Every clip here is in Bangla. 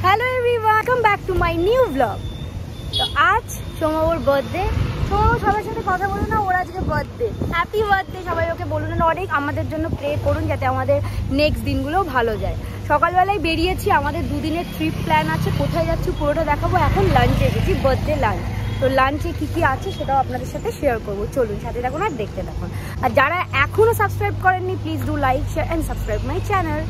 Hello everyone, welcome back to my new blog. তো আজ সোমাবর বার্থডে। সোমাবর সবার সাথে কথা বলুন না, ওর আজকে বার্থডে। হ্যাপি বার্থডে সবাই ওকে বলুন না, অনেক আমাদের জন্য প্রে করুন যাতে আমাদের নেক্সট দিনগুলো ভালো যায়। সকালবেলায় বেরিয়েছি, আমাদের দুদিনের ট্রিপ প্ল্যান আছে। কোথায় যাচ্ছি পুরোটা দেখাবো। এখন লাঞ্চে এসেছি, বার্থডে লাঞ্চ। তো লাঞ্চে কী কী আছে সেটাও আপনাদের সাথে শেয়ার করবো। চলুন সাথে থাকুন আর দেখতে থাকুন। আর যারা এখনও সাবস্ক্রাইব করেননি, please do like, share and subscribe my channel.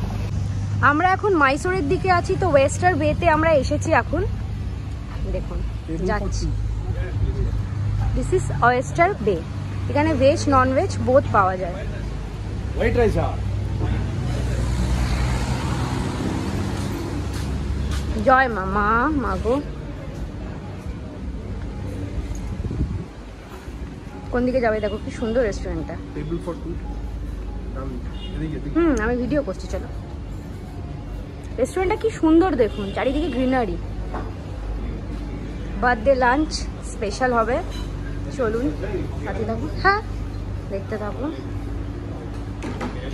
আমরা এখন মাইসোরের দিকে আছি, তো ওয়েস্টার বেতে আমরা এসেছি। এখন দেখুন যাচ্ছি। দিস ইজ ওয়েস্টার বে। এখানে ভেজ নন ভেজ বোথ পাওয়া যায়। জয় মা, মা মাগো। কোন দিকে যাবে দেখো, কি সুন্দর রেস্টুরেন্টটা। আমি ভিডিও করছি, চলো। রেস্টুরেন্টটা কি সুন্দর দেখুন, চারিদিকে গ্রিনারি। বার্থডে লাঞ্চ স্পেশাল হবে, চলুন সাথে থাকুন। হ্যাঁ, দেখতে থাকুন,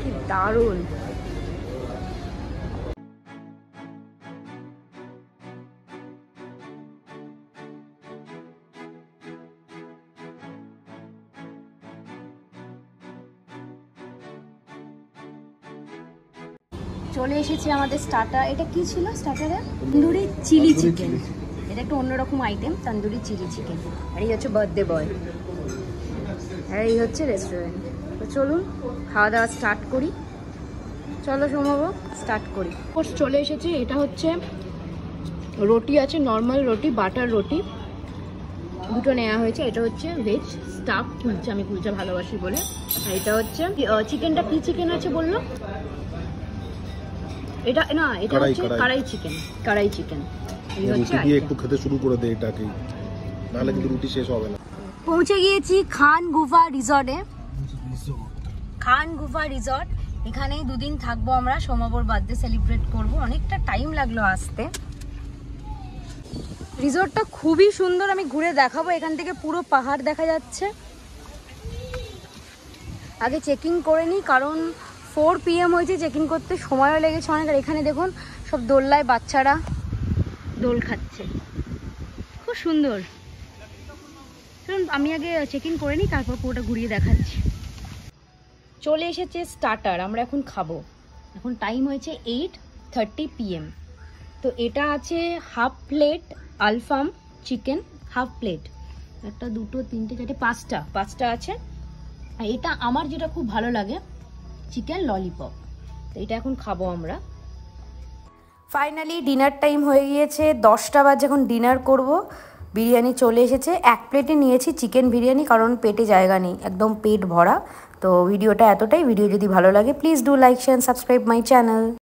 কি দারুণ। চলে এসেছি আমাদের স্টার্টার। এটা কি ছিল স্টার্টারে? Tandoori chilli chicken. এটা একটা অন্যরকম আইটেম, তন্দুরি চিলি চিকেন। আর এই হচ্ছে বার্থডে বয়, আর এই হচ্ছে রেস্টুরেন্ট। তো চলুন খাওয়া দাওয়া স্টার্ট করি। চলো সম্ভব স্টার্ট করি। চলে এসেছি। এটা হচ্ছে রুটি আছে, নর্মাল রুটি, বাটার রুটি দুটো নেওয়া হয়েছে। এটা হচ্ছে ভেজ স্টাফ কুলচা, আমি কুলচা ভালোবাসি বলে। আর এটা হচ্ছে চিকেনটা কি চিকেন আছে বললো? এটা না, এটা হচ্ছে কড়াই চিকেন। কড়াই চিকেন একটু খেতে শুরু করে দে এটাকে, নাহলে কিন্তু রুটি শেষ হবে না। পৌঁছে গিয়েছি খান গুফা রিসর্টে। খান গুফা রিসর্ট, এখানেই দুদিন থাকবো আমরা। সোমাবর বার্থডে সেলিব্রেট করব। অনেকটা টাইম লাগলো আসতে। রিসর্টটা খুবই সুন্দর, আমি ঘুরে দেখাবো। এখান থেকে পুরো পাহাড় দেখা যাচ্ছে। আগে চেকিং করে নিই, কারণ 4 PM হয়েছে, চেকিং করতে সময়ও লেগেছে অনেক। আর এখানে দেখুন সব দোলনায় বাচ্চারা দোল খাচ্ছে, খুব সুন্দর। আমি আগে চেকিং করে নিই, তারপর পুরোটা ঘুরিয়ে দেখাচ্ছি। চলে এসেছে স্টার্টার, আমরা এখন খাবো। এখন টাইম হয়েছে 8:30 PM। তো এটা আছে half plate Alfaham chicken, half plate. একটা, দুটো, তিনটে, চারটে, পাঁচটা আছে। আর এটা আমার যেটা খুব ভালো লাগে, চিকেন ললিপপ। তো এটা এখন খাবো আমরা। ফাইনালি ডিনার টাইম হয়ে গিয়েছে, 10টা বাজে। এখন ডিনার করব। বিরিয়ানি চলে এসেছে। 1 প্লেটে নিয়েছি চিকেন বিরিয়ানি, কারণ পেটে জায়গা নেই, একদম পেট ভরা। তো ভিডিওটা এতটাই। ভিডিও যদি ভালো লাগে please do like, share, subscribe my channel.